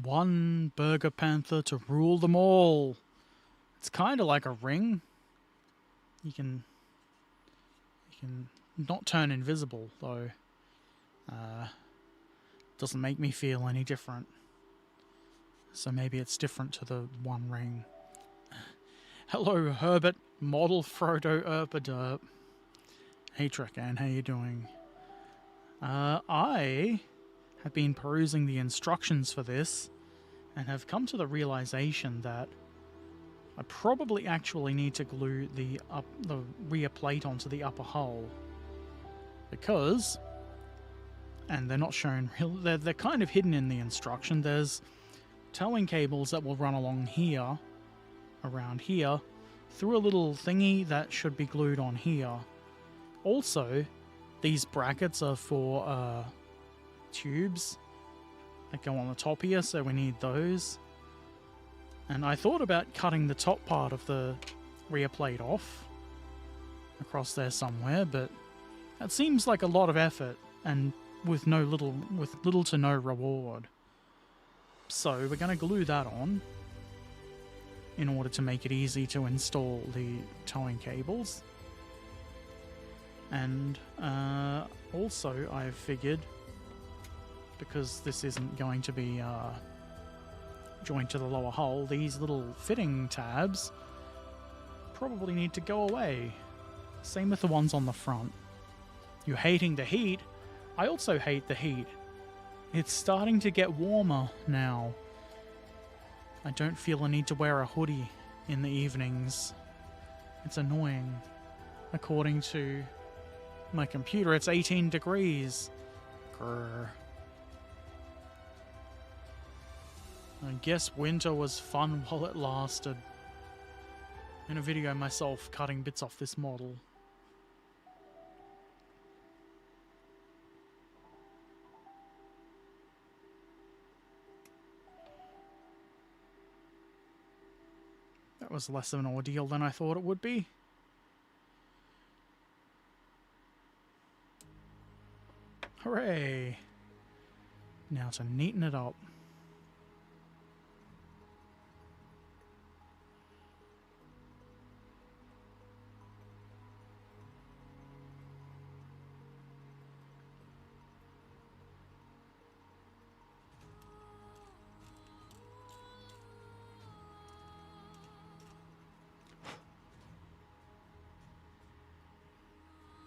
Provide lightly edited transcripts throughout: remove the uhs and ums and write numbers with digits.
One Bergepanther to rule them all. It's kind of like a ring. You can not turn invisible though. Doesn't make me feel any different. So maybe it's different to the One Ring. Hello, Herbert, model Frodo Erpaderp. Hey, Trekan, how you doing? I have been perusing the instructions for this and have come to the realization that I probably actually need to glue the rear plate onto the upper hull. Because, and they're not shown real, they're kind of hidden in the instruction. There's towing cables that will run along here, around here, through a little thingy that should be glued on here. Also, these brackets are for tubes that go on the top here, so we need those. And I thought about cutting the top part of the rear plate off across there somewhere, but that seems like a lot of effort and with little to no reward. So we're going to glue that on in order to make it easy to install the towing cables. And also I've figured, because this isn't going to be joined to the lower hull, these little fitting tabs probably need to go away. Same with the ones on the front. You're hating the heat? I also hate the heat. It's starting to get warmer now. I don't feel a need to wear a hoodie in the evenings. It's annoying. According to my computer, it's 18 degrees. Grr. I guess winter was fun while it lasted. In a video myself cutting bits off this model. That was less of an ordeal than I thought it would be. Hooray! Now to neaten it up.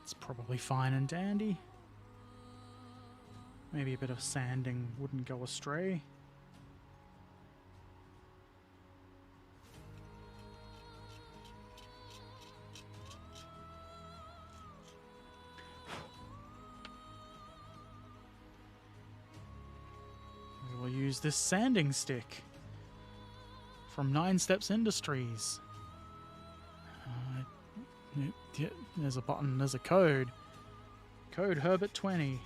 It's probably fine and dandy. Maybe a bit of sanding wouldn't go astray. We will use this sanding stick from 9 Steps Industries. Yeah, there's a button, there's a code. Code Herbert 20.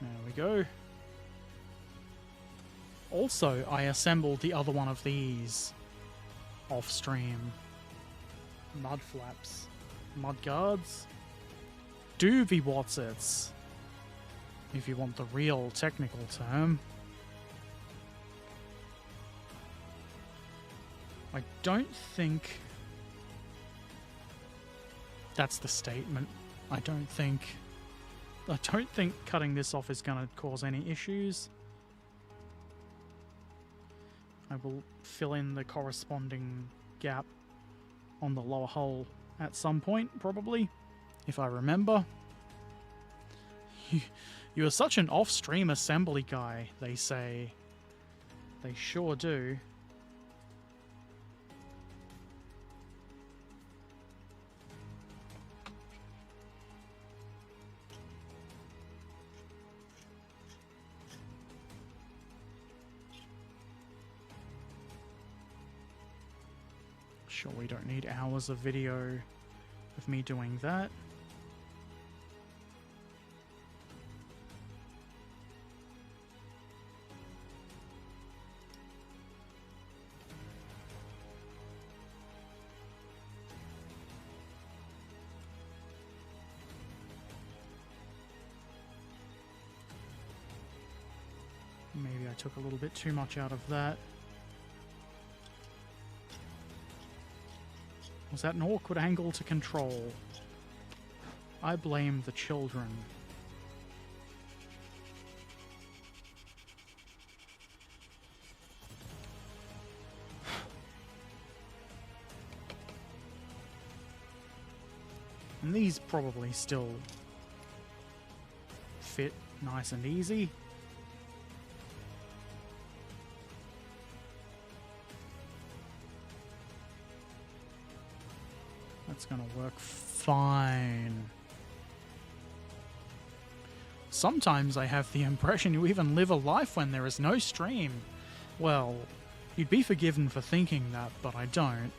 There we go. Also, I assembled the other one of these off stream. Mud flaps. Mud guards. Doovy Watsits, if you want the real technical term. I don't think that's the statement. I don't think cutting this off is going to cause any issues. I will fill in the corresponding gap on the lower hull at some point, probably, if I remember. You are such an off-stream assembly guy, they say. They sure do. Sure, we don't need hours of video of me doing that. Maybe I took a little bit too much out of that. Was that an awkward angle to control? I blame the children. And these probably still fit nice and easy. That's gonna work fine. Sometimes I have the impression you even live a life when there is no stream. Well, you'd be forgiven for thinking that, but I don't.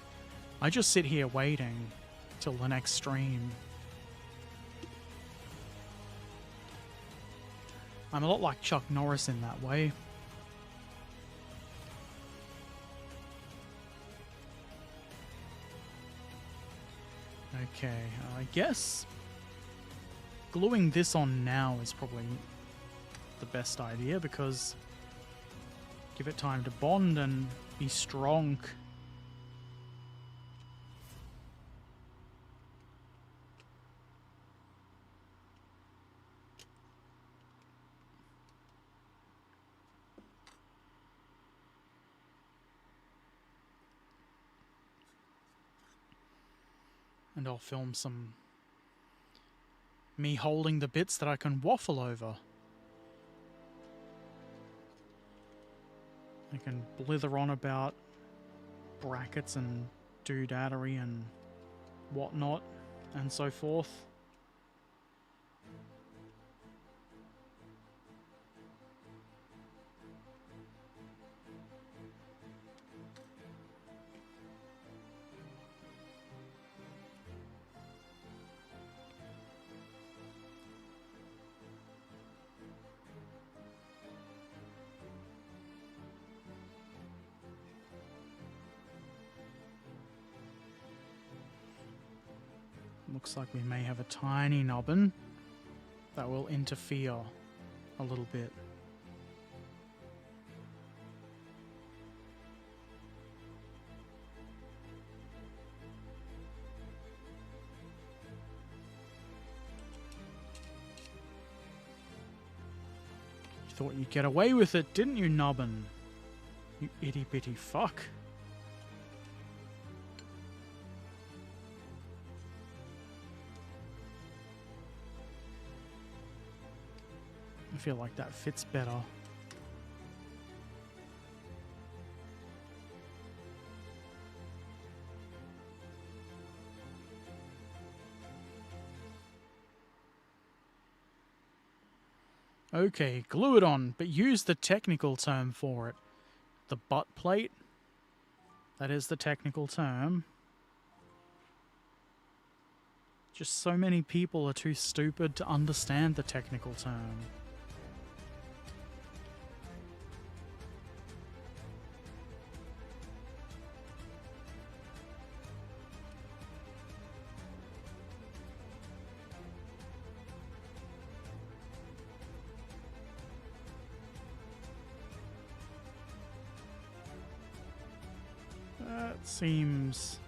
I just sit here waiting till the next stream. I'm a lot like Chuck Norris in that way. Okay, I guess gluing this on now is probably the best idea, because give it time to bond and be strong. And I'll film some me holding the bits that I can waffle over. I can blither on about brackets and doodaddery and whatnot and so forth. Looks like we may have a tiny nubbin that will interfere a little bit. You thought you'd get away with it, didn't you, nubbin? You itty bitty fuck. I feel like that fits better. Okay, glue it on, but use the technical term for it. The butt plate? That is the technical term. Just so many people are too stupid to understand the technical term. That seems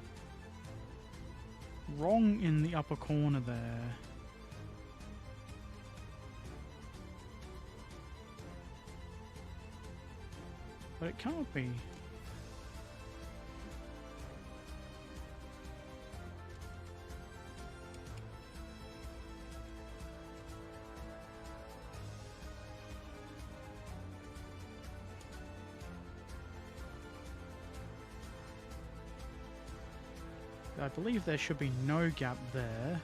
wrong in the upper corner there. But it can't be. I believe there should be no gap there.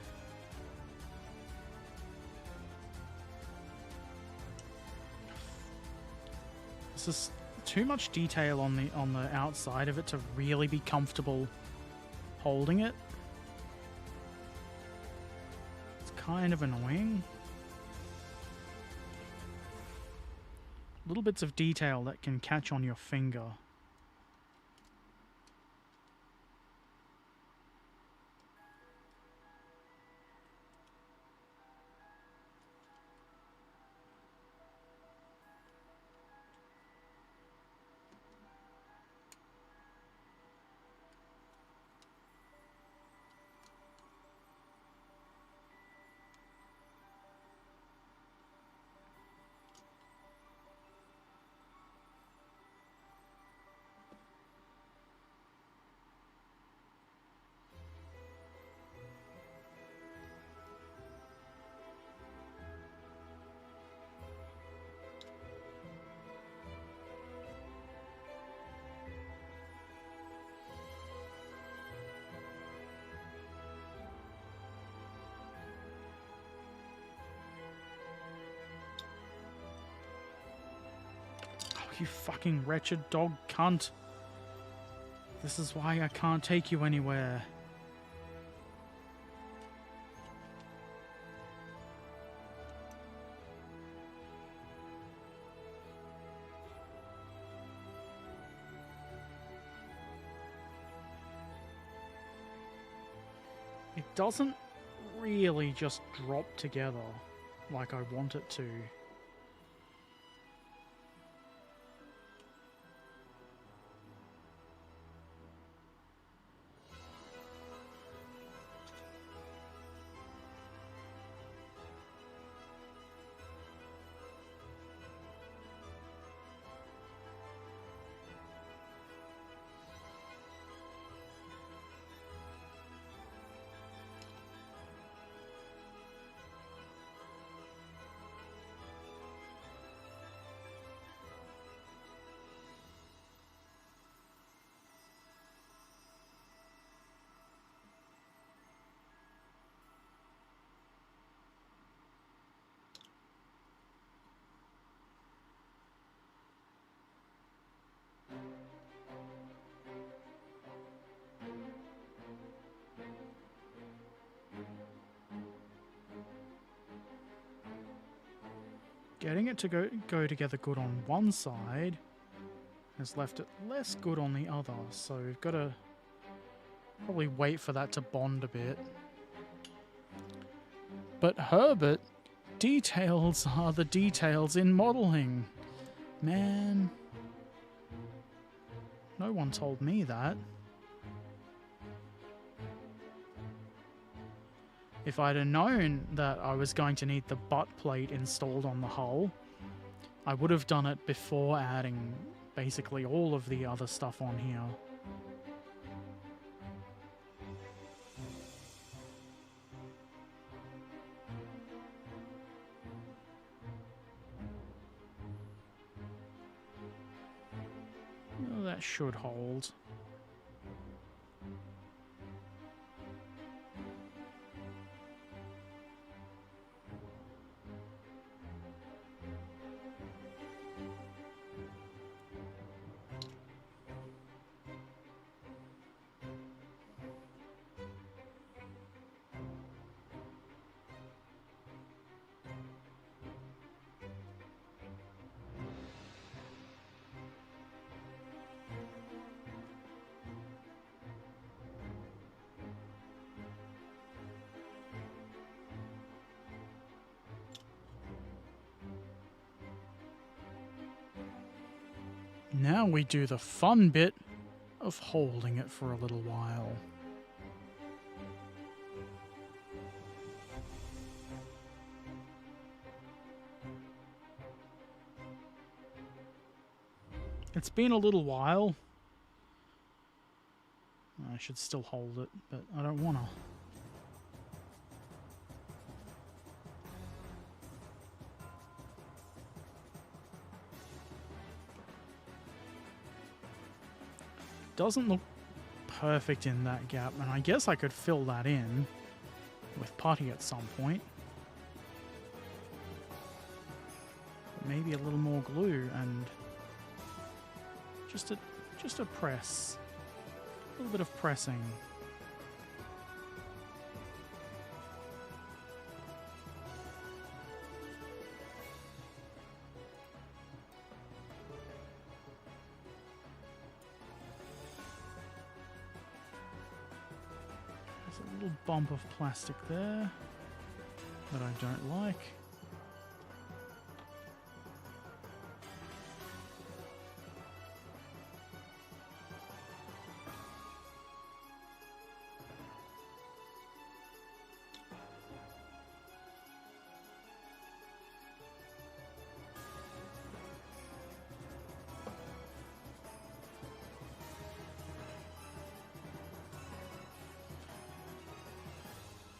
This is too much detail on the outside of it to really be comfortable holding it. kind of annoying. Little bits of detail that can catch on your finger. You fucking wretched dog cunt. This is why I can't take you anywhere. It doesn't really just drop together like I want it to. Getting it to go together good on one side has left it less good on the other, so we've got to probably wait for that to bond a bit. But Herbert, details are the details in modelling. Man, no one told me that. If I'd have known that I was going to need the butt plate installed on the hull, I would have done it before adding basically all of the other stuff on here. Well, that should hold. Now we do the fun bit of holding it for a little while. It's been a little while. I should still hold it, but I don't want to. Doesn't look perfect in that gap, and I guess I could fill that in with putty at some point. Maybe a little more glue and just a press. A little bit of pressing. little bump of plastic there that I don't like.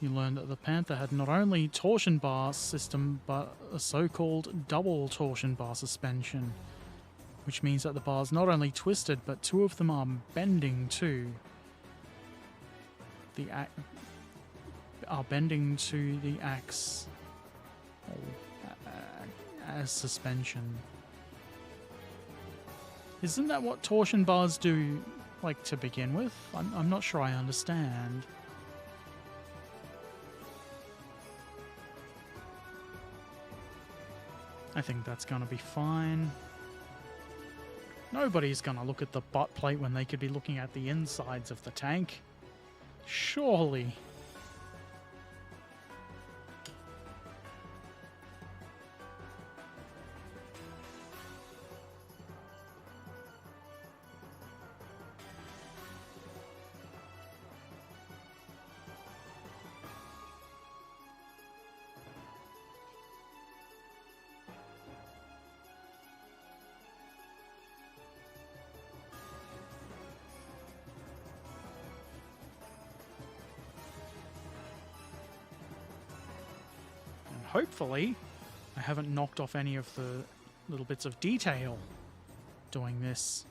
You learned that the Panther had not only torsion bar system, but a so-called double torsion bar suspension, which means that the bar's not only twisted, but two of them are bending too. Bending to the axe as suspension. Isn't that what torsion bars do, like, to begin with? I'm not sure I understand. I think that's going to be fine. Nobody's going to look at the butt plate when they could be looking at the insides of the tank. Surely. Hopefully, I haven't knocked off any of the little bits of detail doing this.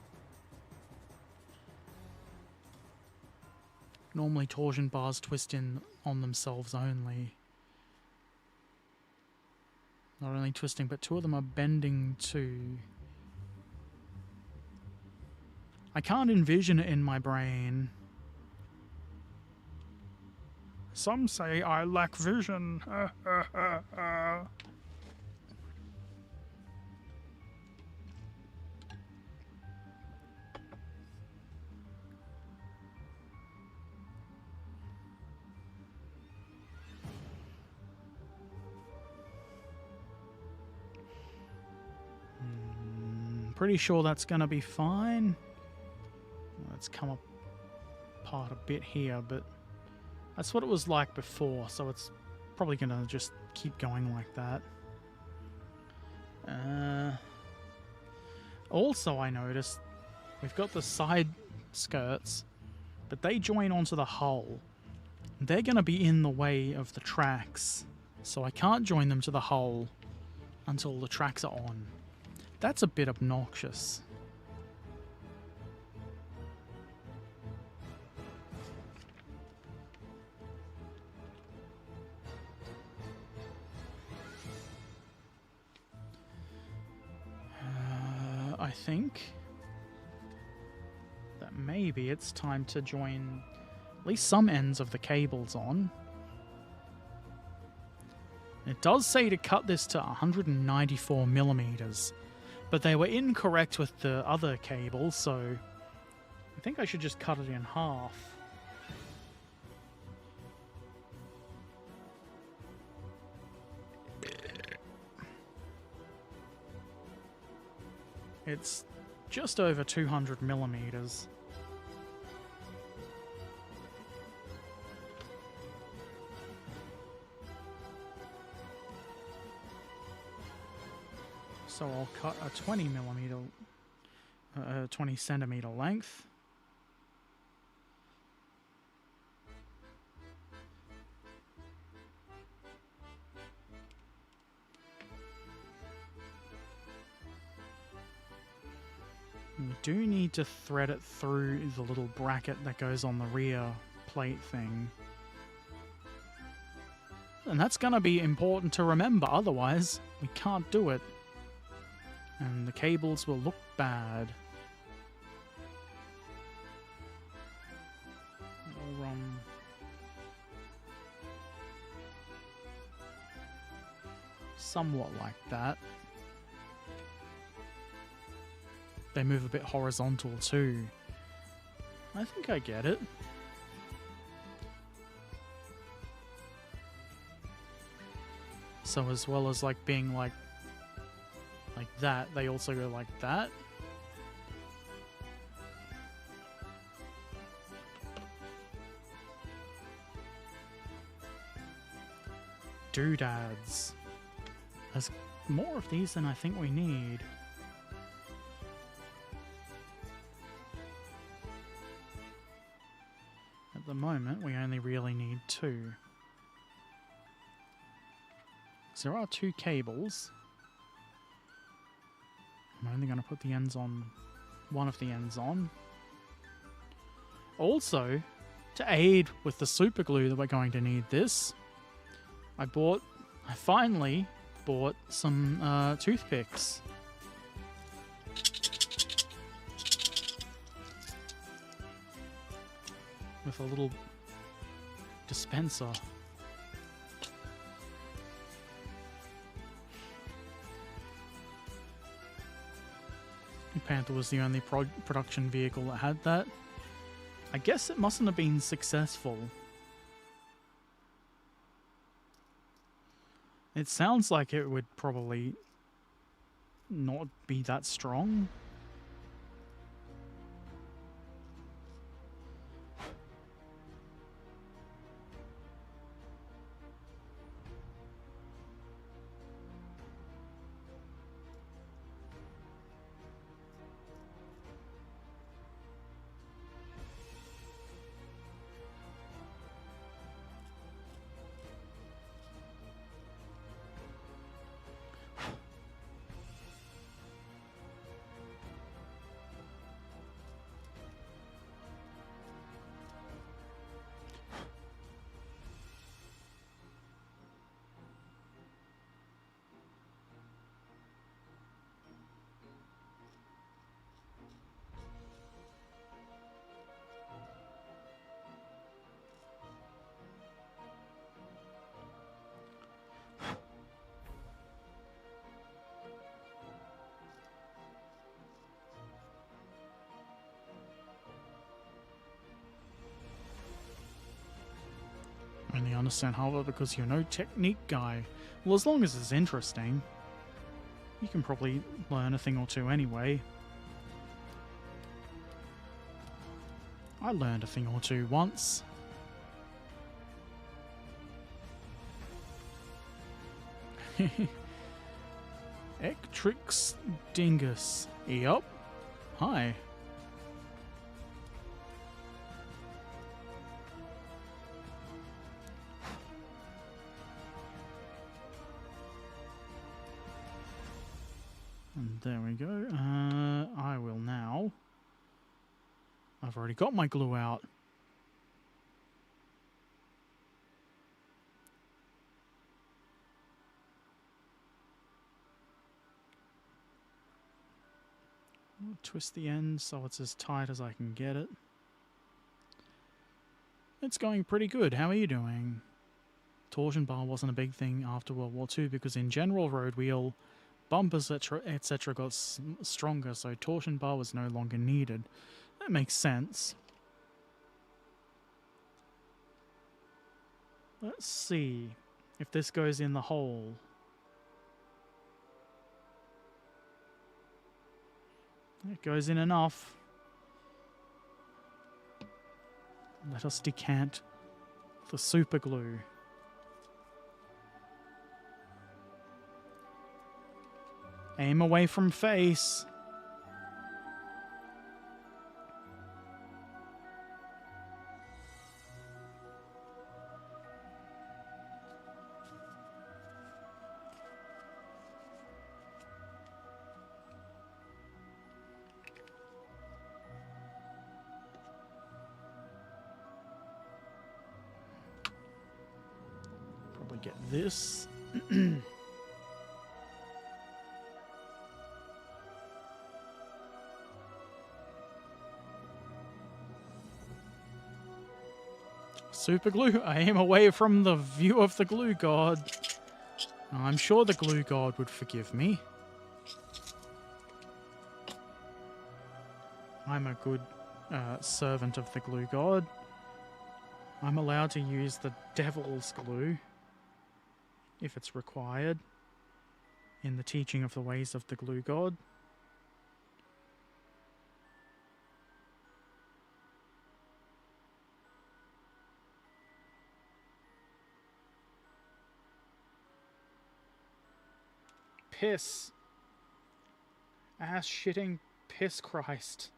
Normally, torsion bars twist in on themselves only. Not only twisting, but two of them are bending too. I can't envision it in my brain. Some say I lack vision. Pretty sure that's going to be fine. Let's come apart a bit here, but that's what it was like before, so it's probably going to just keep going like that. Also, I noticed we've got the side skirts, but they join onto the hull. They're going to be in the way of the tracks, so I can't join them to the hull until the tracks are on. That's a bit obnoxious. I think that maybe it's time to join at least some ends of the cables on. It does say to cut this to 194 millimeters, but they were incorrect with the other cable, so I think I should just cut it in half. It's just over 200 millimeters. So I'll cut a 20 centimeter length. We do need to thread it through the little bracket that goes on the rear plate thing. And that's going to be important to remember, otherwise we can't do it. And the cables will look bad. Or, somewhat like that. They move a bit horizontal too. I think I get it. So as well as like being like that, they also go like that. Doodads. There's more of these than I think we need. At the moment, we only really need 2. So there are 2 cables. I'm only going to put the ends on, one of the ends on. Also, to aid with the super glue that we're going to need this, I finally bought some toothpicks. With a little dispenser. Panther was the only production vehicle that had that. I guess it mustn't have been successful. It sounds like it would probably not be that strong. I only understand Harvard because you're no technique guy. Well, as long as it's interesting, you can probably learn a thing or two anyway. I learned a thing or two once. Ectrix Dingus. Yup. Hi. And there we go. I will now... I've already got my glue out. I'll twist the end so it's as tight as I can get it. It's going pretty good. How are you doing? Torsion bar wasn't a big thing after World War II because in general road wheel bumpers etc. got stronger, so torsion bar was no longer needed. That makes sense. Let's see if this goes in the hole. It goes in enough. Let us decant the super glue. Aim away from face. Probably get this. Super glue. I aim away from the view of the glue god. I'm sure the glue god would forgive me. I'm a good servant of the glue god. I'm allowed to use the devil's glue. if it's required in the teaching of the ways of the glue god. Piss. Ass shitting piss Christ.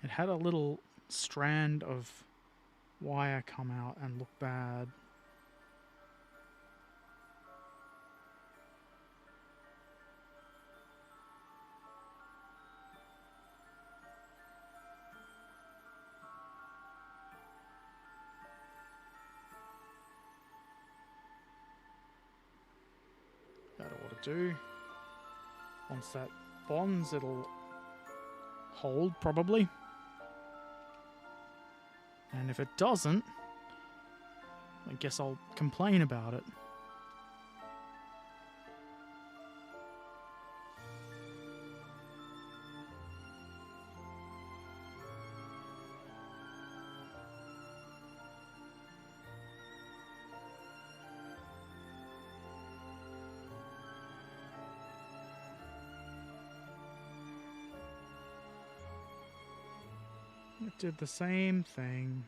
It had a little strand of wire come out and look bad. That ought to do. Once that bonds, it'll hold, probably. And if it doesn't, I guess I'll complain about it. It did the same thing.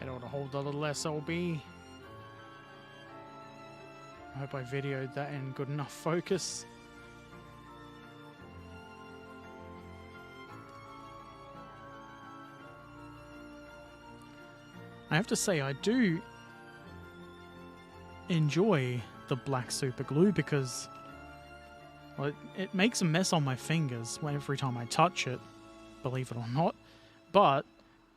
It ought to hold a little SLB. I hope I videoed that in good enough focus. I have to say, I do enjoy the black super glue because, well, it makes a mess on my fingers every time I touch it, believe it or not, but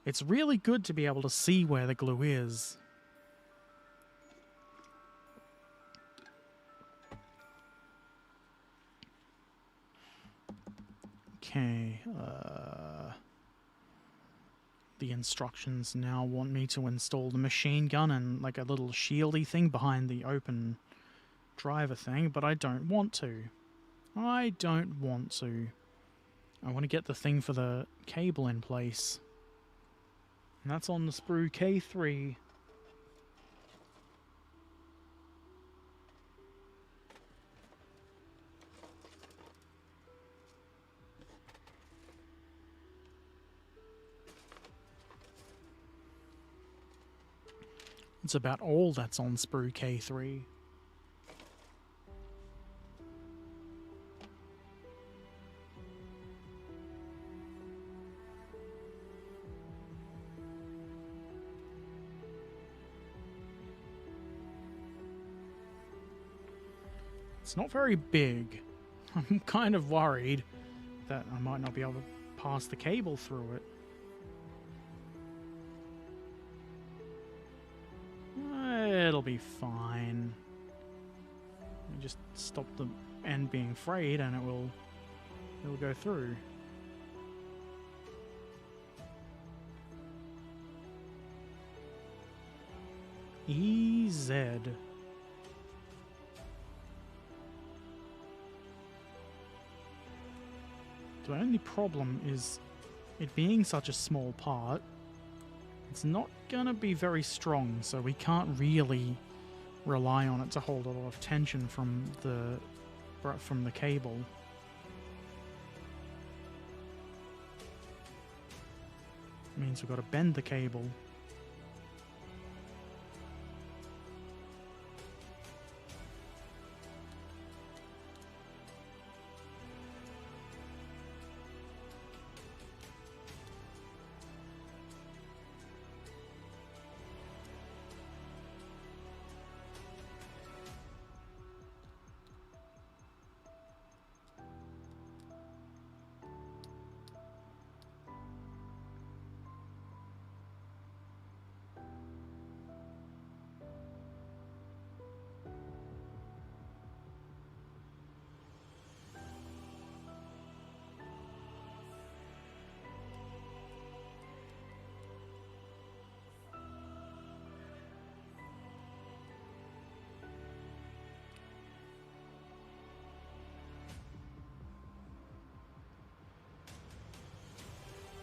it's really good to be able to see where the glue is. Okay, the instructions now want me to install the machine gun and like a little shieldy thing behind the open driver thing, but I don't want to. I don't want to. I want to get the thing for the cable in place. And that's on the sprue K3. It's about all that's on sprue K3. It's not very big. I'm kind of worried that I might not be able to pass the cable through it. It'll be fine. You just stop the end being frayed and it'll go through. EZ. The only problem is it being such a small part, it's not gonna be very strong, so we can't really rely on it to hold a lot of tension from the cable. It means we've got to bend the cable.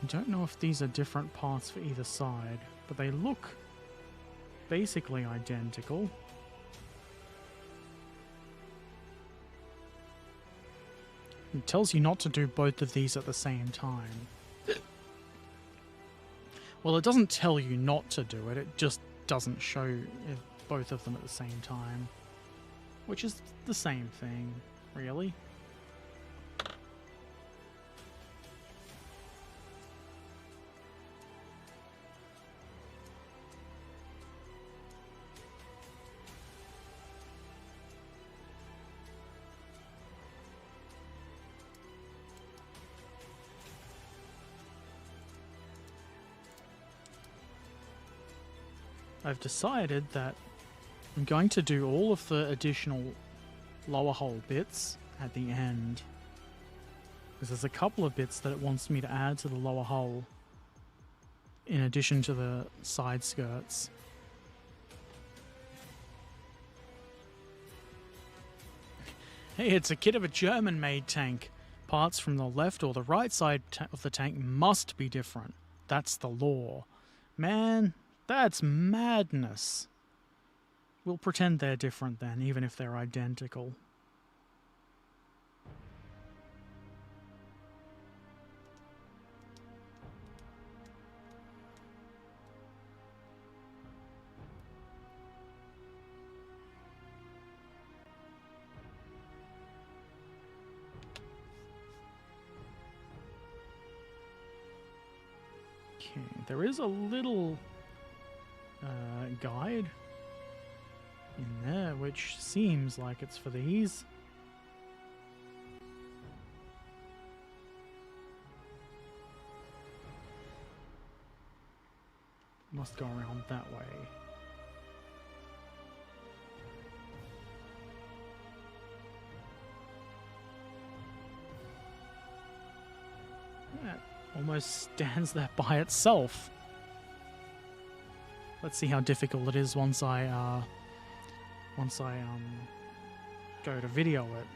I don't know if these are different paths for either side, but they look basically identical. It tells you not to do both of these at the same time. Well, it doesn't tell you not to do it, it just doesn't show both of them at the same time. Which is the same thing, really. I've decided that I'm going to do all of the additional lower hole bits at the end. Because there's a couple of bits that it wants me to add to the lower hull in addition to the side skirts. Hey, it's a kit of a German-made tank. Parts from the left or the right side of the tank must be different. That's the law. Man, that's madness. We'll pretend they're different then, even if they're identical. Okay, there is a little guide in there, which seems like it's for these. Must go around that way. That almost stands there by itself. Let's see how difficult it is once I go to video it.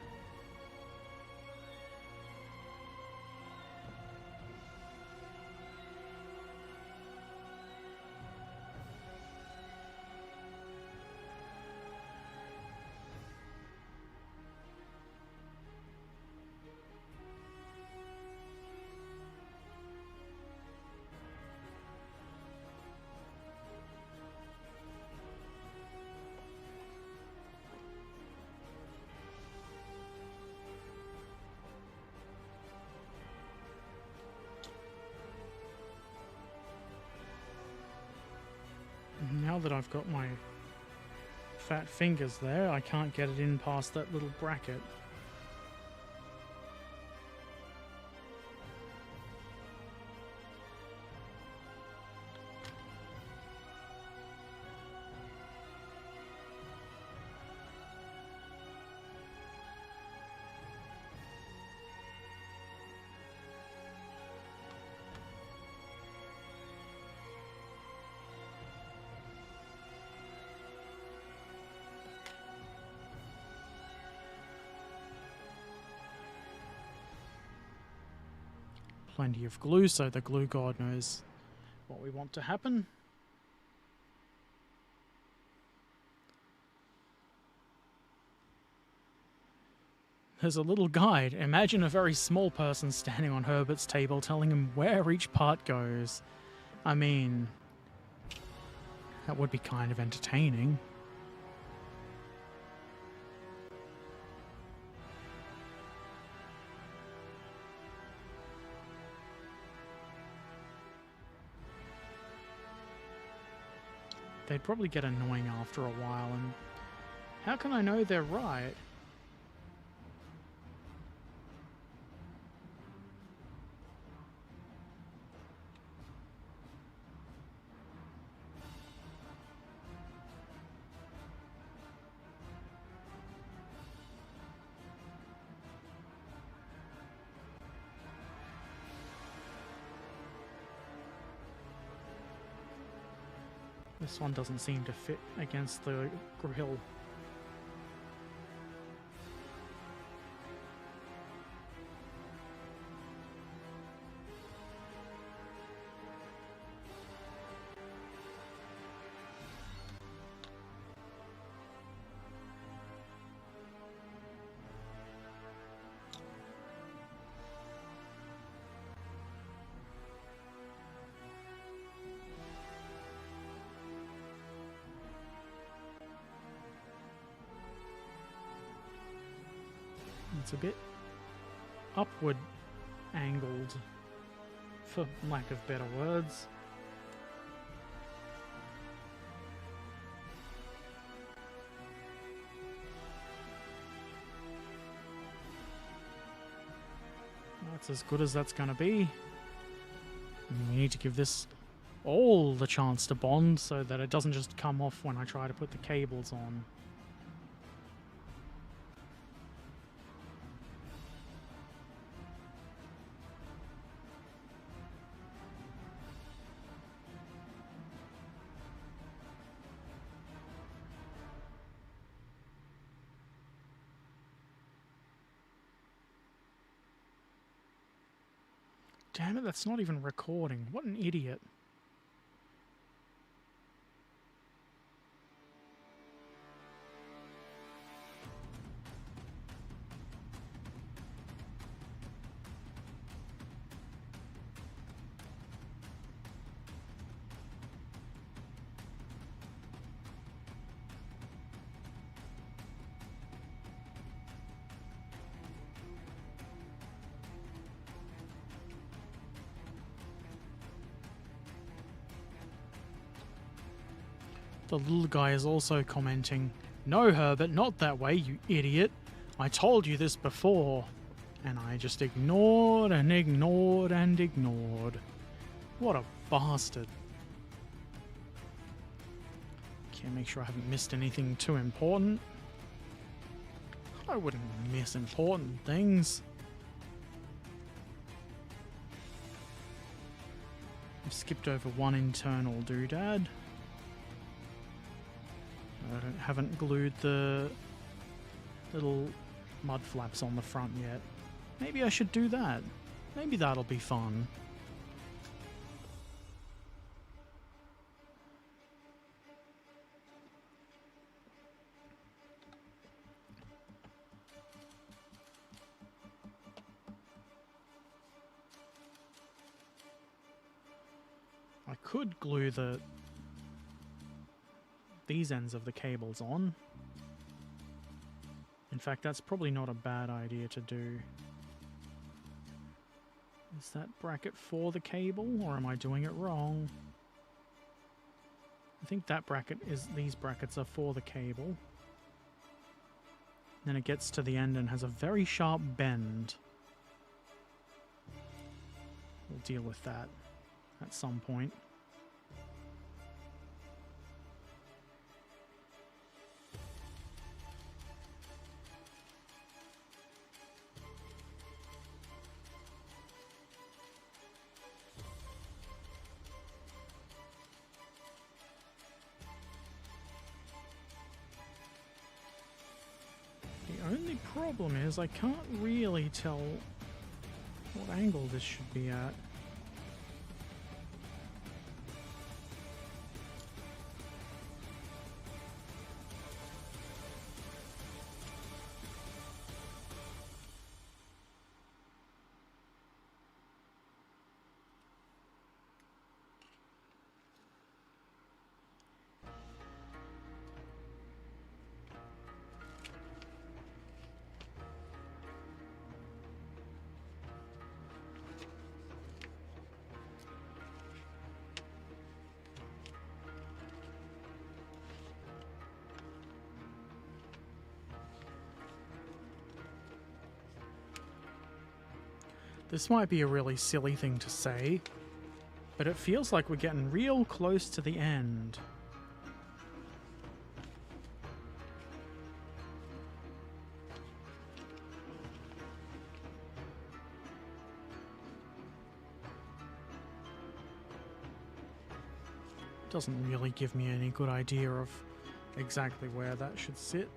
Now that I've got my fat fingers there, I can't get it in past that little bracket. Plenty of glue, so the glue god knows what we want to happen. There's a little guide. Imagine a very small person standing on Herbert's table telling him where each part goes. I mean, that would be kind of entertaining. They'd probably get annoying after a while, and how can I know they're right? This one doesn't seem to fit against the grill. It's a bit upward angled, for lack of better words. That's as good as that's going to be. And we need to give this all the chance to bond so that it doesn't just come off when I try to put the cables on. Damn it, that's not even recording. What an idiot. The little guy is also commenting, "No, Herbert, not that way, you idiot. I told you this before." And I just ignored and ignored and ignored. What a bastard. Okay, make sure I haven't missed anything too important. I wouldn't miss important things. I've skipped over one internal doodad. I haven't glued the little mud flaps on the front yet. Maybe I should do that. Maybe that'll be fun. I could glue these ends of the cables on. In fact, that's probably not a bad idea to do. Is that bracket for the cable, or am I doing it wrong? I think that bracket is, these brackets are for the cable. Then it gets to the end and has a very sharp bend. We'll deal with that at some point. The only problem is I can't really tell what angle this should be at. This might be a really silly thing to say, but it feels like we're getting real close to the end. Doesn't really give me any good idea of exactly where that should sit.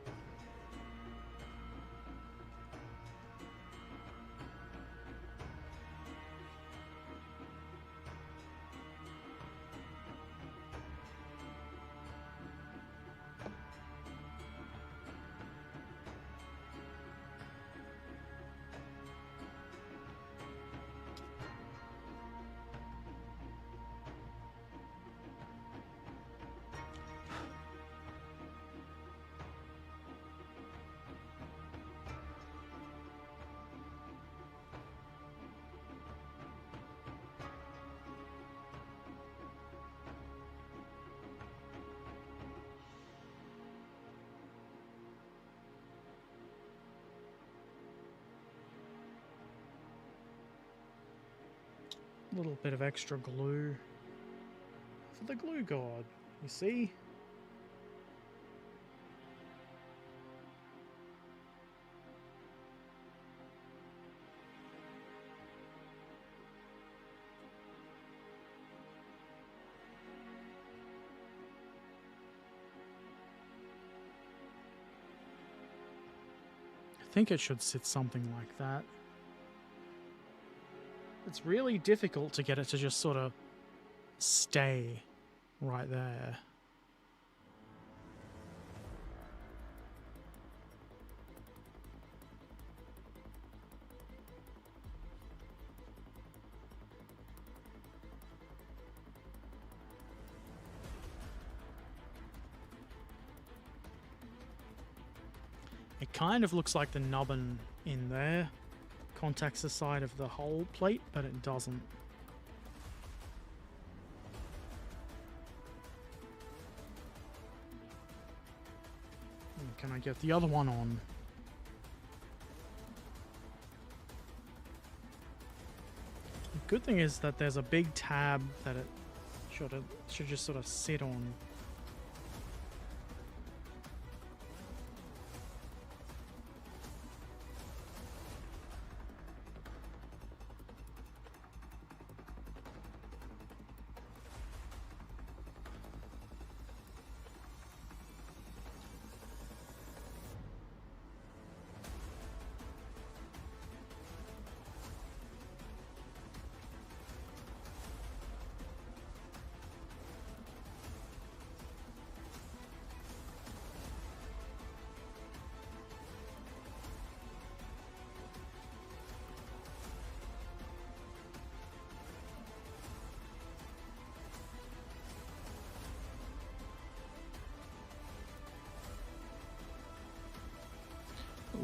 A little bit of extra glue for the glue god, you see? I think it should sit something like that. It's really difficult to get it to just sort of stay right there. It kind of looks like the nubbin in there contacts the side of the whole plate, but it doesn't. Can I get the other one on? The good thing is that there's a big tab that it should just sort of sit on.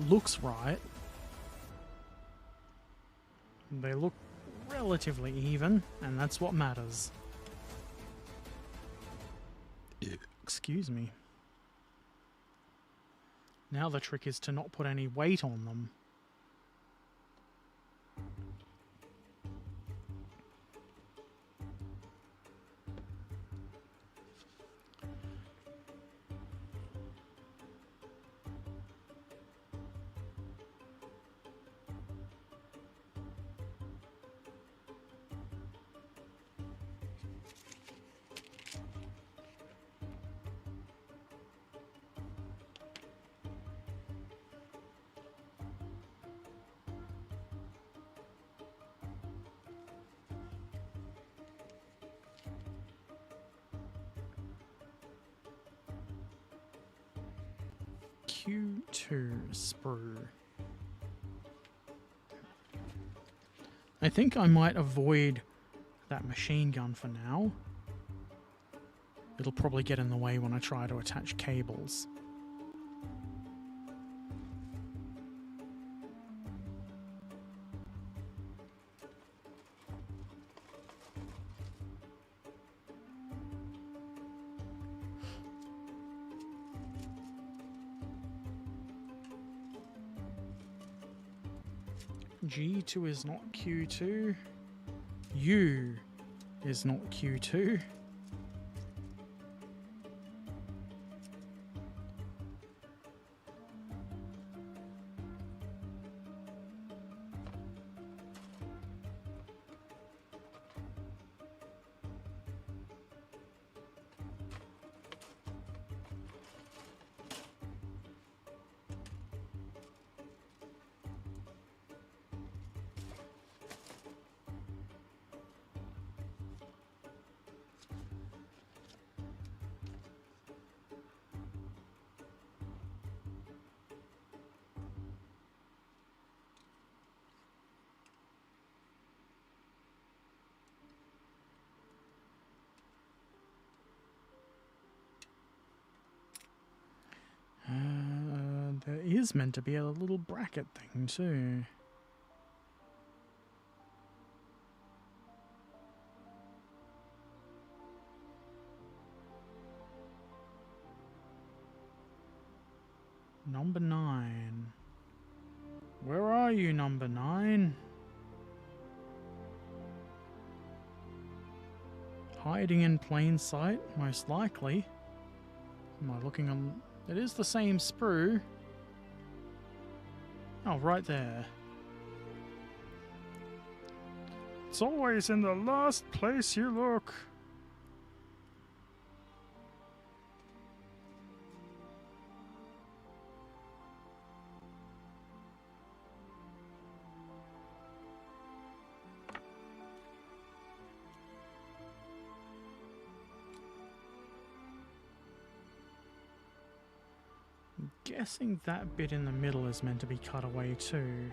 Looks right. They look relatively even, and that's what matters. Excuse me. Now the trick is to not put any weight on them. Q2 sprue. I think I might avoid that machine gun for now. It'll probably get in the way when I try to attach cables. G2 is not Q2. U is not Q2. There is meant to be a little bracket thing too. Number 9. Where are you, number 9? Hiding in plain sight, most likely. Am I looking on... It is the same sprue. Oh, right there. It's always in the last place you look. I'm guessing that bit in the middle is meant to be cut away too.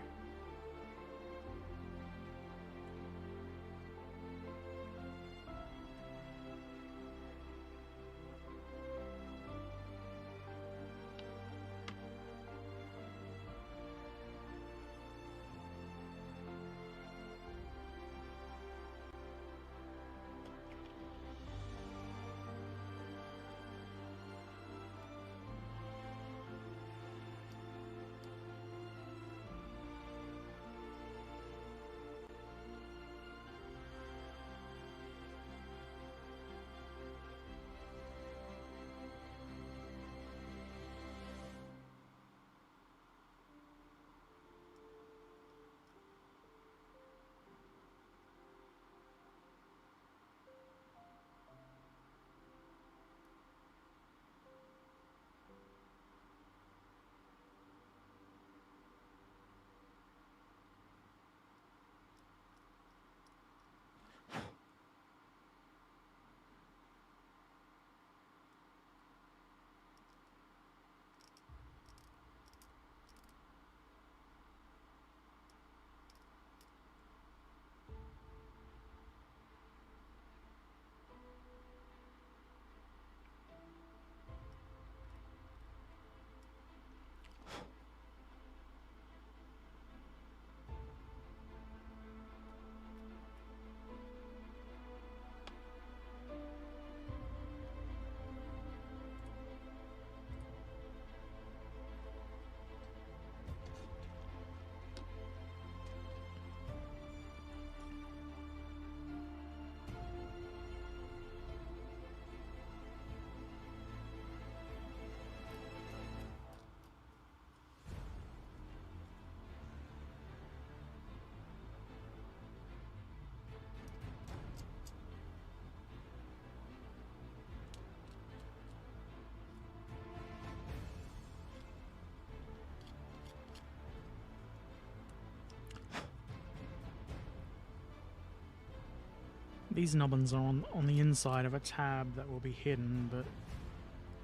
These nubbins are on the inside of a tab that will be hidden, but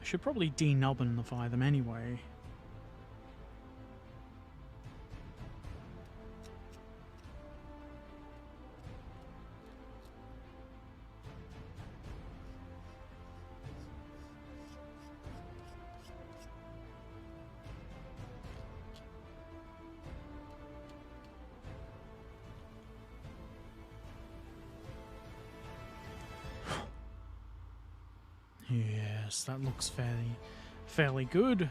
I should probably denubbinify them anyway. Yes, that looks fairly good. It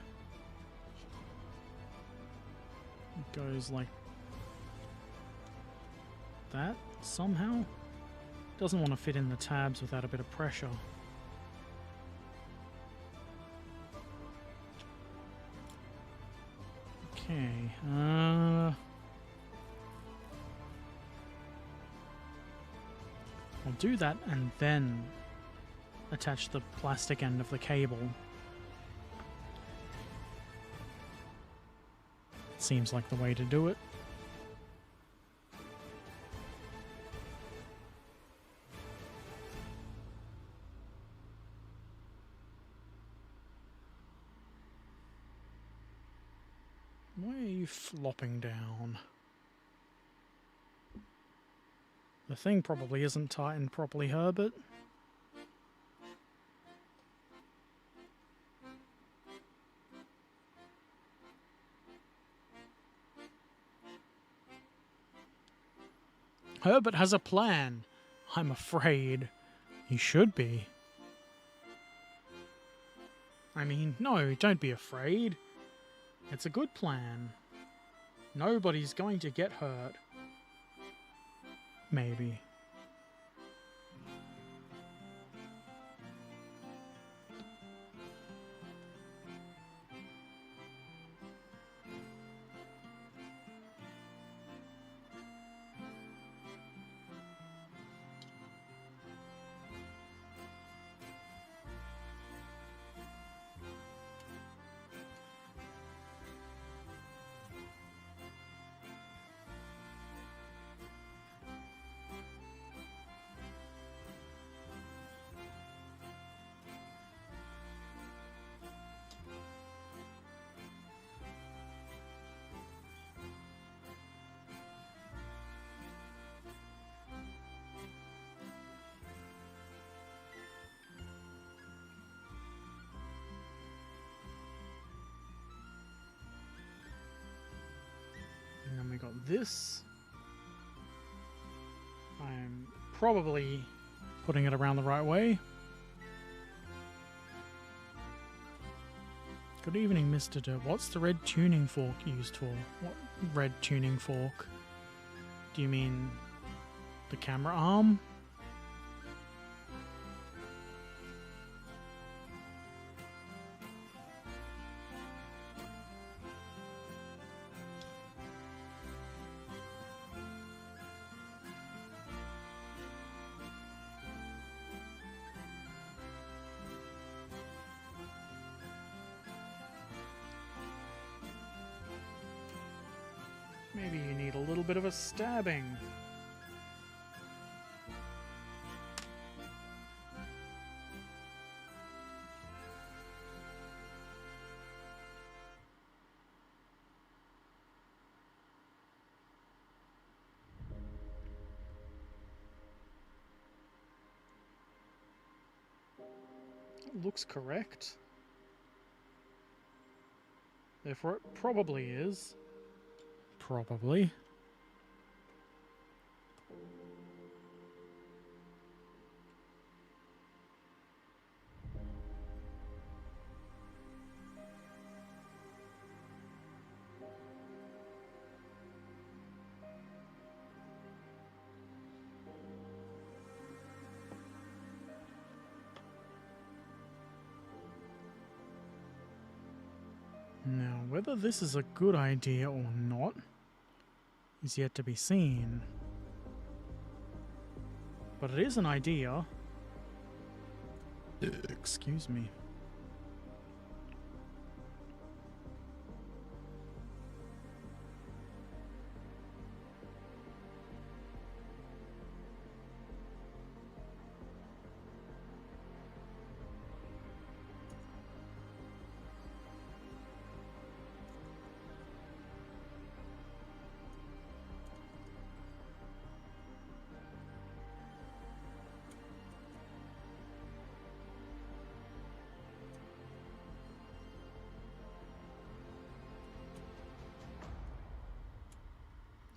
goes like that somehow. Doesn't want to fit in the tabs without a bit of pressure. Okay, I'll do that and then attach the plastic end of the cable. Seems like the way to do it. Why are you flopping down? The thing probably isn't tightened properly, Herbert. Herbert has a plan. I'm afraid. He should be. I mean, no, don't be afraid. It's a good plan. Nobody's going to get hurt. Maybe. this, I'm probably putting it around the right way. Good evening, Mr. Derp. What's the red tuning fork used for? What red tuning fork? Do you mean the camera arm? Maybe you need a little bit of a stabbing. It looks correct. Therefore it probably is. Probably. Now, whether this is a good idea or not is yet to be seen. But it is an idea. Excuse me.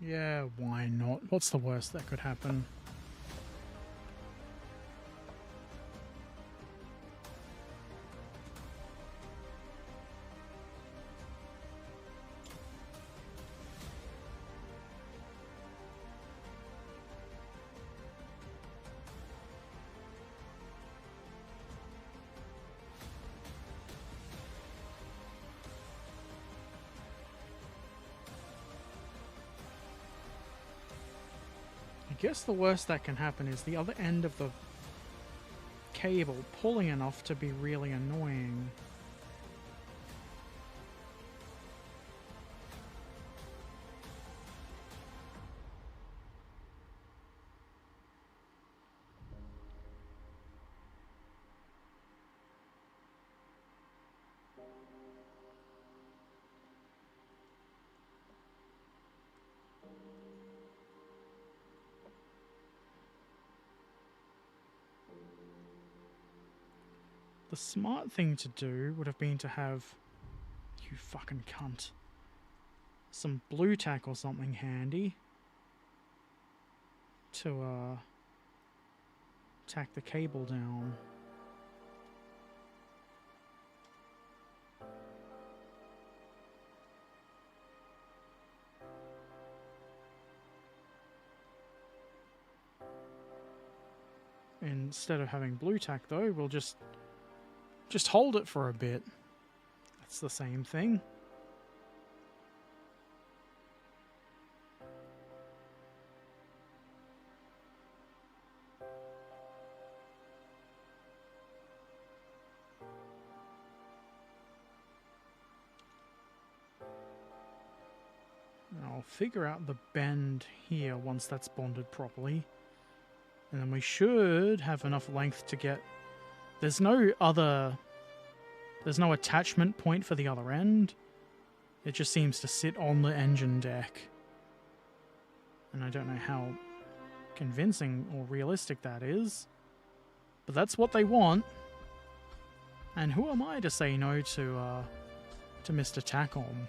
Yeah, why not? What's the worst that could happen? I guess the worst that can happen is the other end of the cable pulling enough to be really annoying. The smart thing to do would have been to have, you fucking cunt, some blue tack or something handy to tack the cable down. Instead of having blue tack though, we'll just hold it for a bit. That's the same thing. I'll figure out the bend here once that's bonded properly. And then we should have enough length to get... There's no attachment point for the other end. It just seems to sit on the engine deck. And I don't know how convincing or realistic that is. But that's what they want. And who am I to say no to Mr. Takom?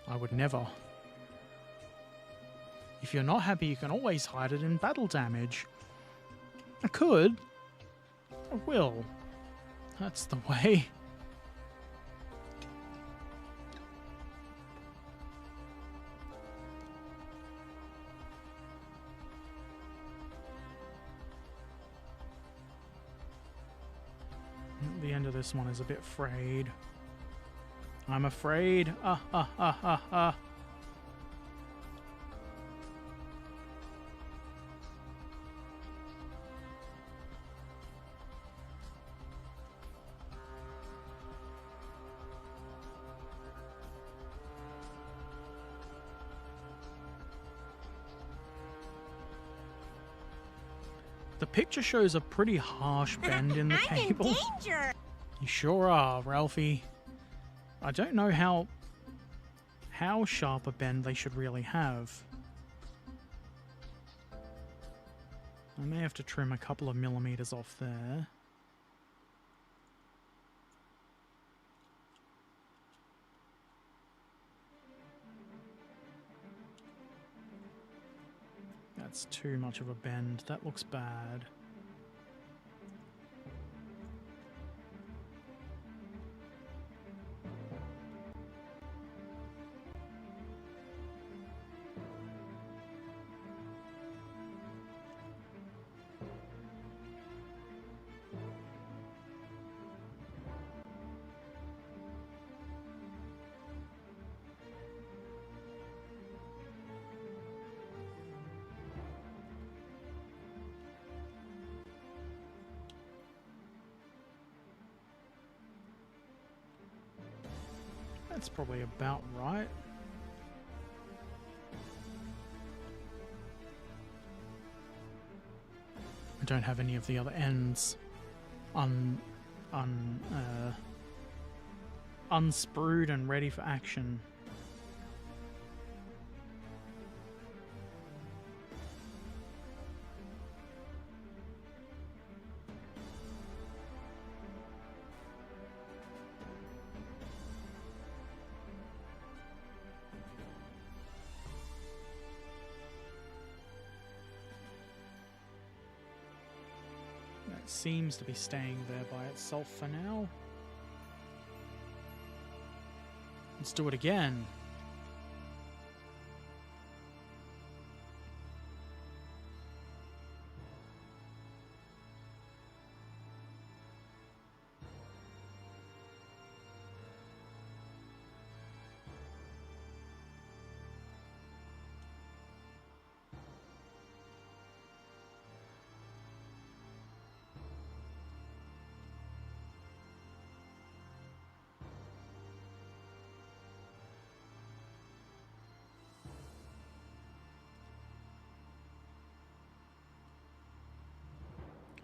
I would never. If you're not happy, you can always hide it in battle damage. I could. I will. That's the way. The end of this one is a bit frayed. I'm afraid. The picture shows a pretty harsh bend in the cable. I'm in danger. You sure are, Ralphie. I don't know how sharp a bend they should really have. I may have to trim a couple of millimeters off there. That's too much of a bend. That looks bad. That's probably about right. I don't have any of the other ends unsprued and ready for action. Seems to be staying there by itself for now. Let's do it again.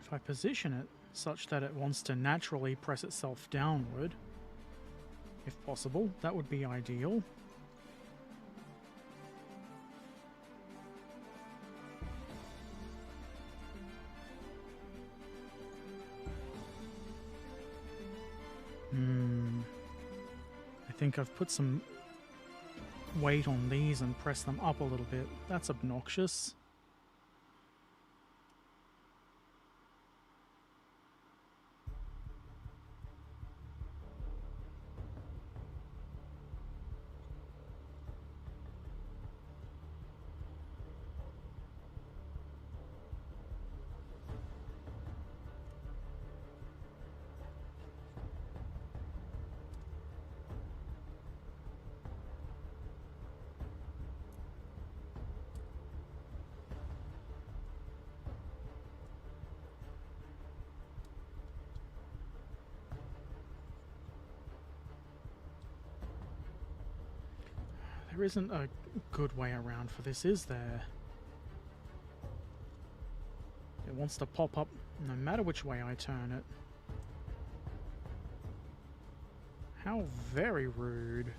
If I position it such that it wants to naturally press itself downward, if possible, that would be ideal. I think I've put some weight on these and pressed them up a little bit. That's obnoxious. There isn't a good way around for this, is there? It wants to pop up no matter which way I turn it. How very rude.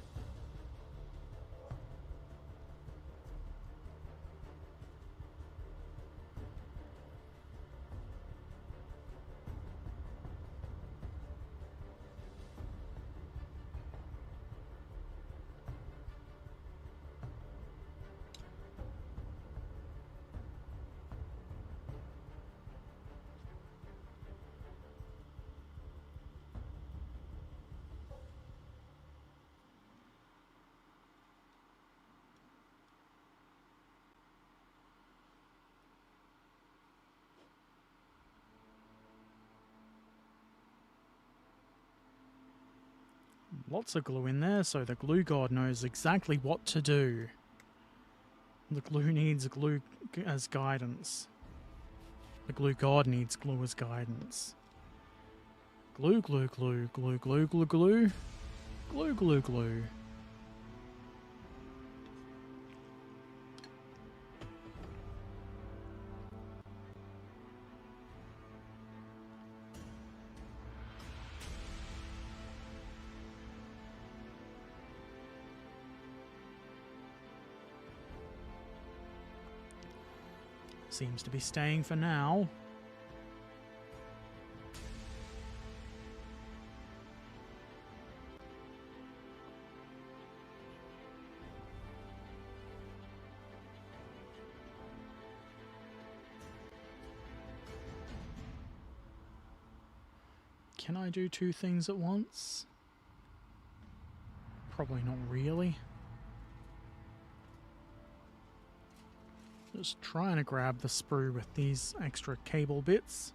Lots of glue in there, so the glue god knows exactly what to do. The glue needs glue as guidance. The glue god needs glue as guidance. Glue, glue, glue, glue, glue, glue, glue. Glue, glue, glue. Seems to be staying for now. Can I do two things at once? Probably not really. Just trying to grab the sprue with these extra cable bits.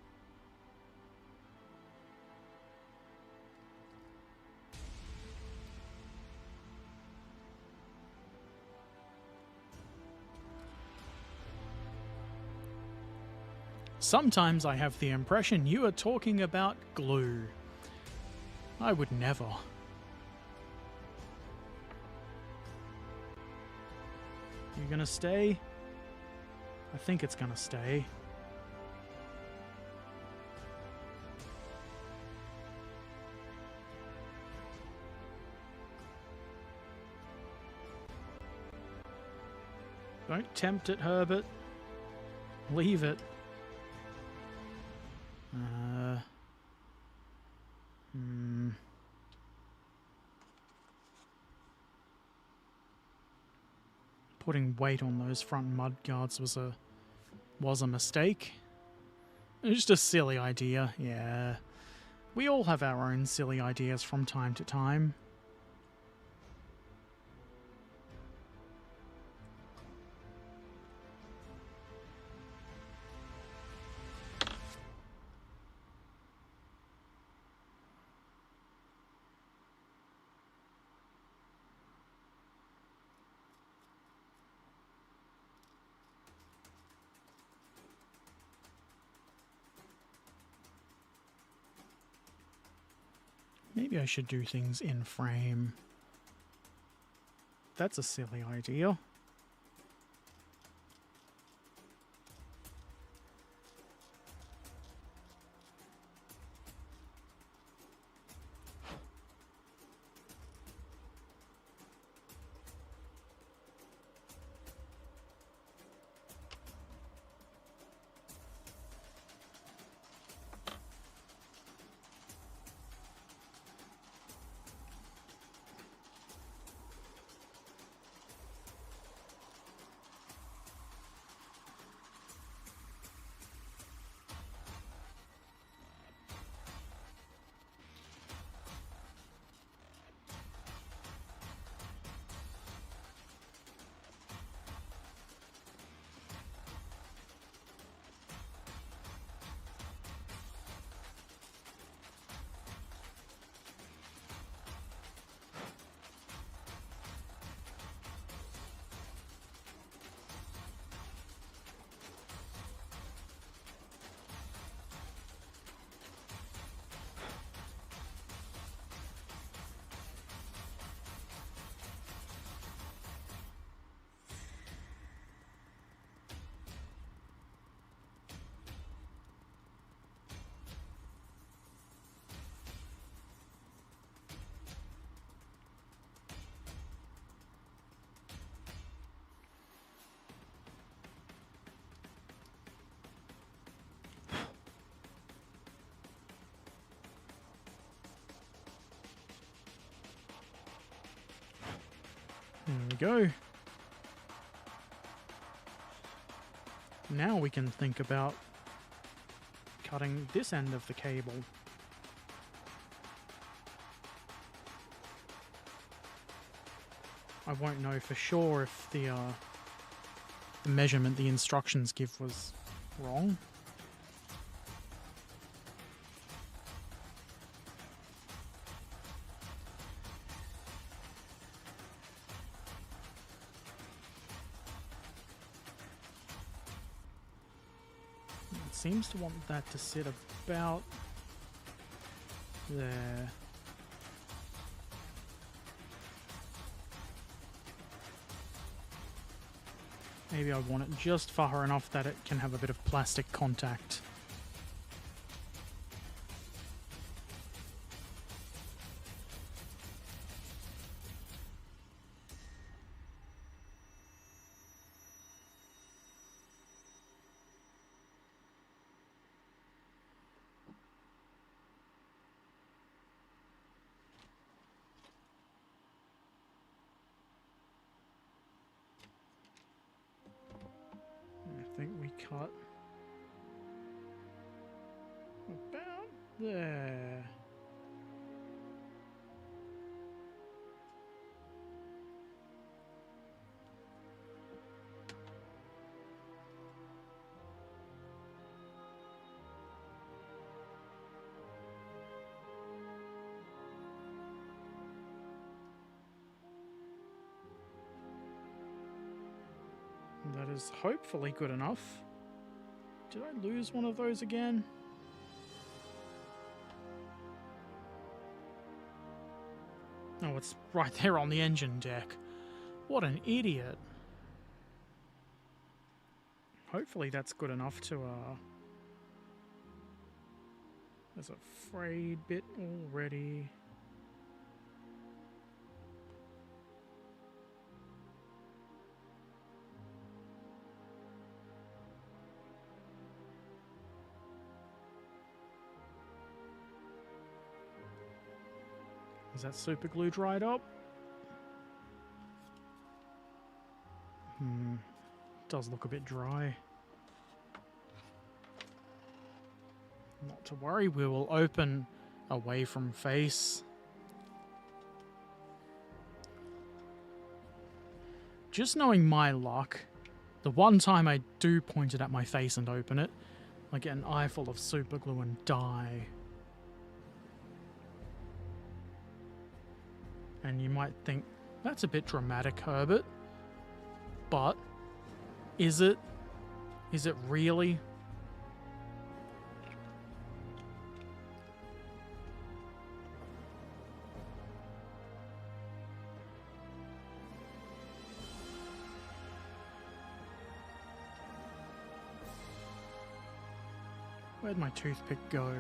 Sometimes I have the impression you are talking about glue. I would never. You gonna stay? I think it's gonna stay. Don't tempt it, Herbert. Leave it. Putting weight on those front mud guards was a mistake. It was just a silly idea, yeah. We all have our own silly ideas from time to time. Maybe I should do things in frame. That's a silly idea. There we go. Now we can think about cutting this end of the cable. I won't know for sure if the measurement the instructions give was wrong. seems to want that to sit about there. Maybe I want it just far enough that it can have a bit of plastic contact. I think we cut about there. That is hopefully good enough. Did I lose one of those again? Oh, it's right there on the engine deck. What an idiot. Hopefully that's good enough to, there's a frayed bit already. Is that super glue dried up? Does look a bit dry. Not to worry, we will open away from face. Just knowing my luck, the one time I do point it at my face and open it, I get an eye full of super glue and die. And you might think, that's a bit dramatic, Herbert. But, is it? Is it really? Where'd my toothpick go?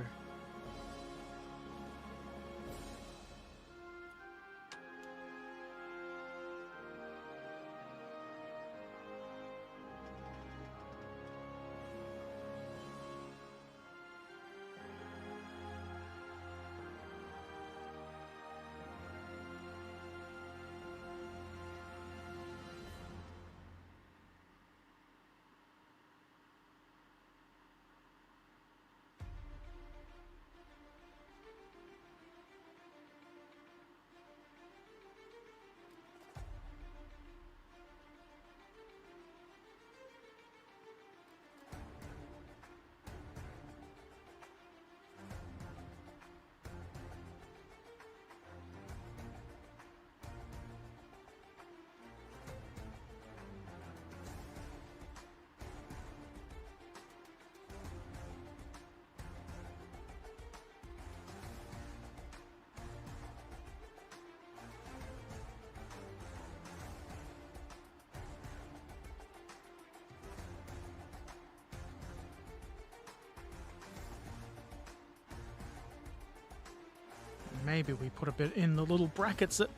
Maybe we put a bit in the little brackets that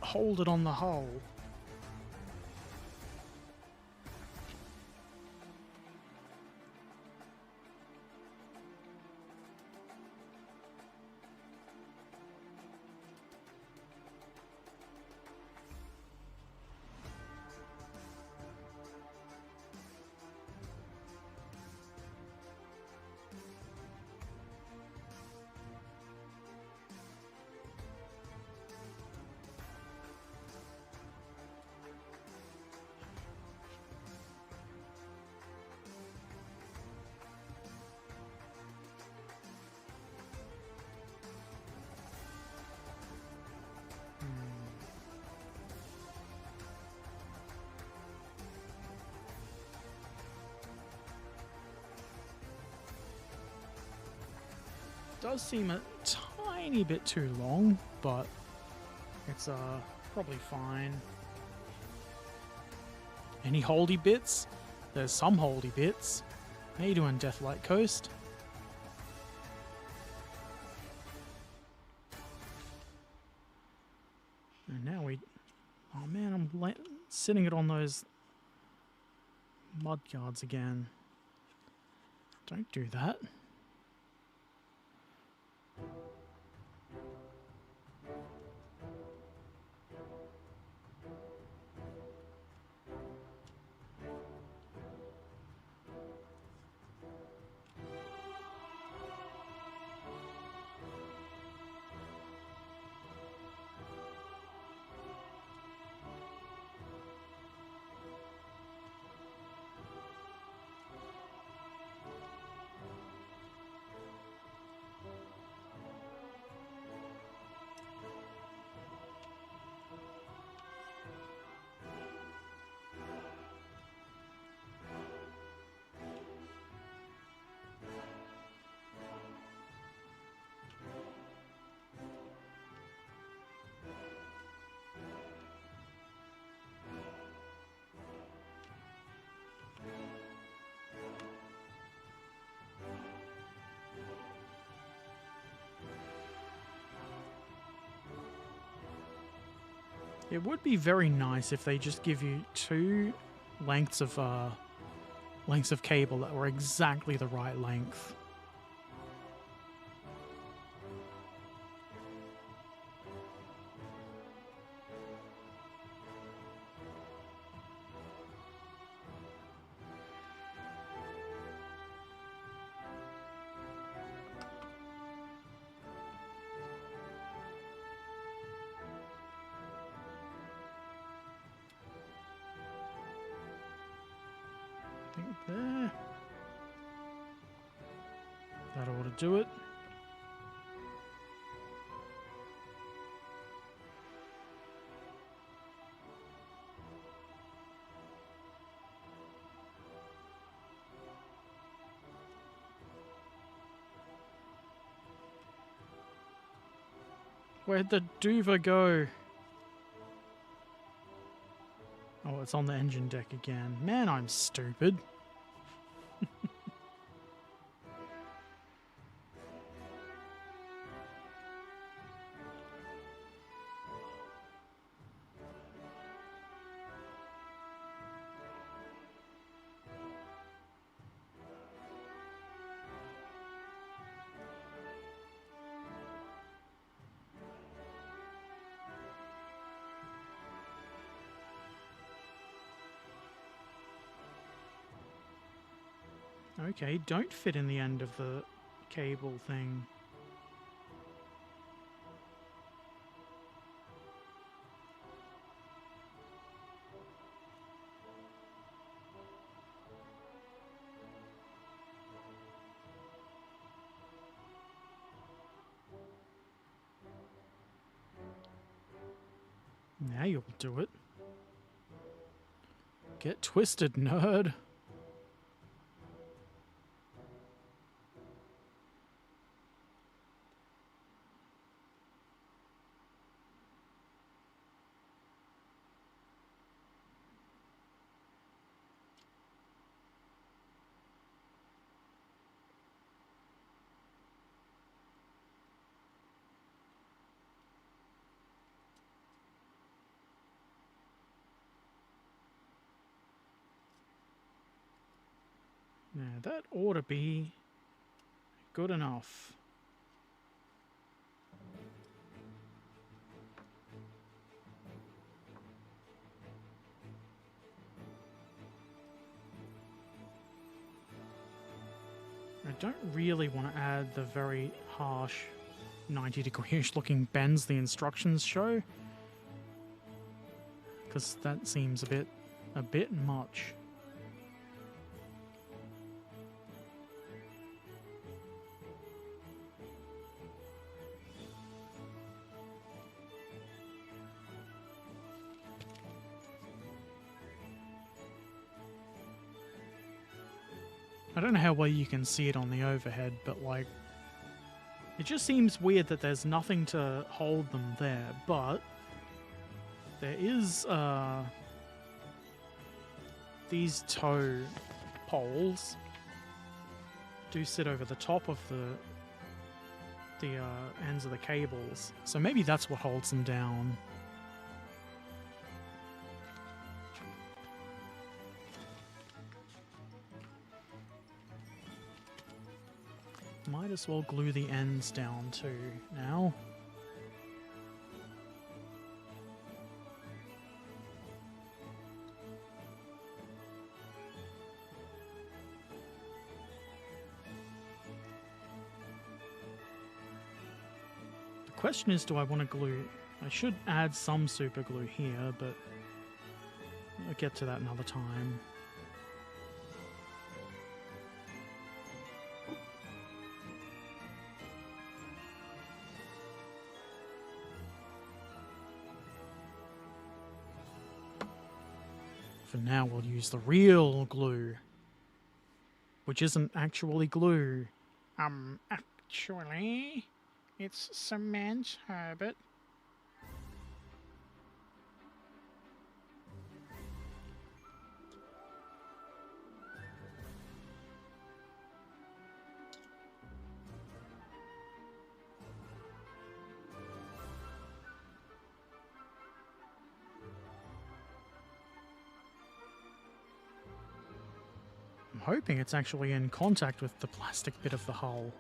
hold it on the hull. does seem a tiny bit too long, but it's probably fine. Any holdy bits? There's some holdy bits. How you doing, Deathlight Coast? And now we... Oh man, I'm sitting it on those mud guards again. Don't do that. It would be very nice if they just give you two lengths of cable that were exactly the right length. There. That ought to do it. Where'd the Duva go? Oh, it's on the engine deck again. Man, I'm stupid. Okay, don't fit in the end of the cable thing. Now you'll do it. Get twisted, nerd. Now that ought to be good enough. I don't really want to add the very harsh 90-degree-ish looking bends the instructions show, because that seems a bit much. I don't know how well you can see it on the overhead, but like It just seems weird that there's nothing to hold them there, but there is these tow poles do sit over the top of the ends of the cables, so maybe that's what holds them down. Might as well glue the ends down too now. The question is, do I want to glue? I should add some super glue here, but I'll get to that another time. For now, we'll use the real glue, which isn't actually glue. Actually, it's cement, Herbert. I'm hoping it's actually in contact with the plastic bit of the hull.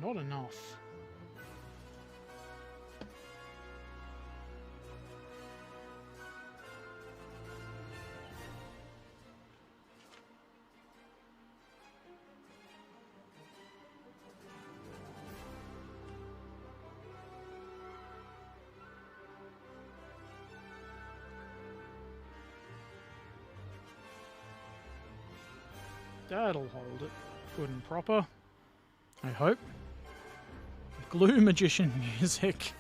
Not enough. That'll hold it good and proper, I hope. Glue magician music.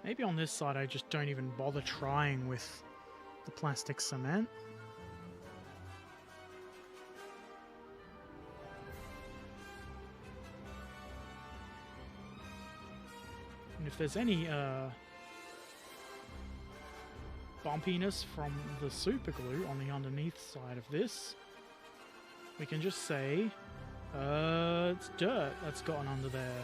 Maybe on this side I just don't even bother trying with the plastic cement. And if there's any bumpiness from the super glue on the underneath side of this, we can just say, it's dirt that's gotten under there.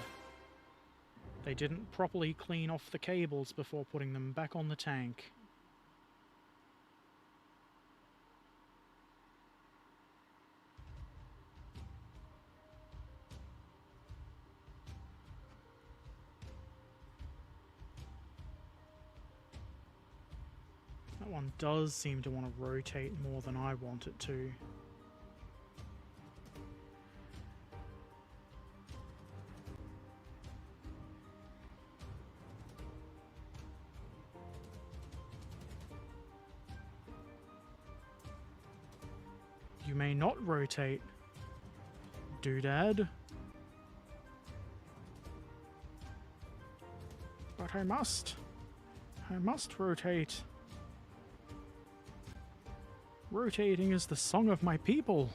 They didn't properly clean off the cables before putting them back on the tank. That one does seem to want to rotate more than I want it to. You may not rotate, doodad. But I must rotate. Rotating is the song of my people.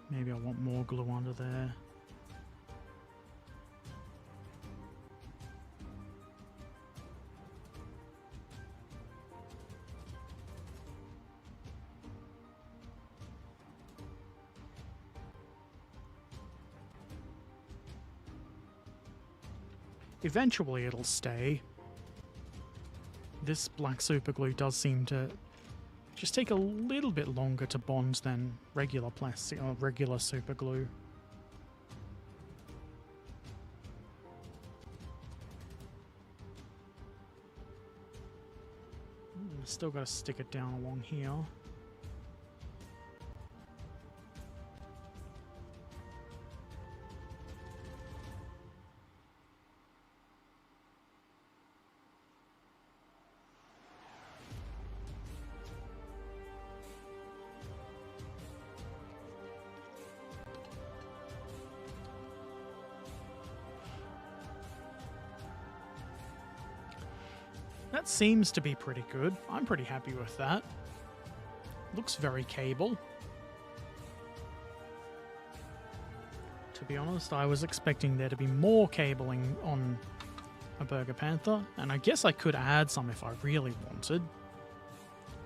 Maybe I want more glue under there. Eventually it'll stay. This black super glue does seem to just take a little bit longer to bond than regular plastic or regular super glue. Still got to stick it down along here. That seems to be pretty good. I'm pretty happy with that. Looks very cable. To be honest, I was expecting there to be more cabling on a Bergepanther, and I guess I could add some if I really wanted,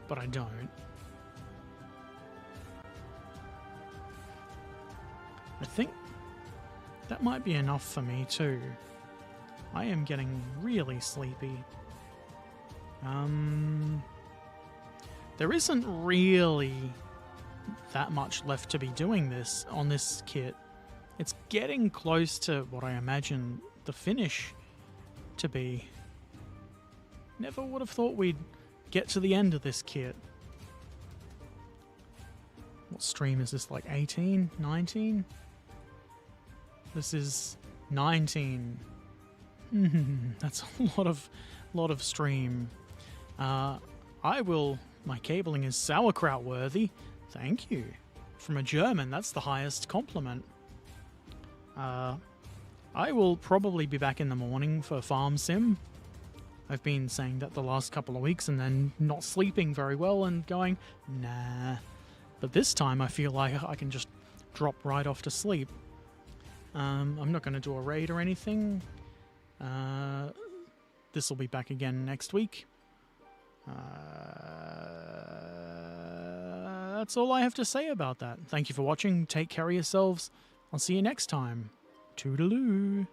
but I don't. I think that might be enough for me too. I am getting really sleepy. There isn't really that much left to be doing this on this kit. It's getting close to what I imagine the finish to be. Never would have thought we'd get to the end of this kit. What stream is this, like 18? 19? This is 19. That's a lot of stream. My cabling is sauerkraut worthy. Thank you. From a German, that's the highest compliment. I will probably be back in the morning for Farm Sim. I've been saying that the last couple of weeks and then not sleeping very well and going, nah. But this time I feel like I can just drop right off to sleep. I'm not going to do a raid or anything. This will be back again next week. That's all I have to say about that. Thank you for watching. Take care of yourselves. I'll see you next time. Toodaloo.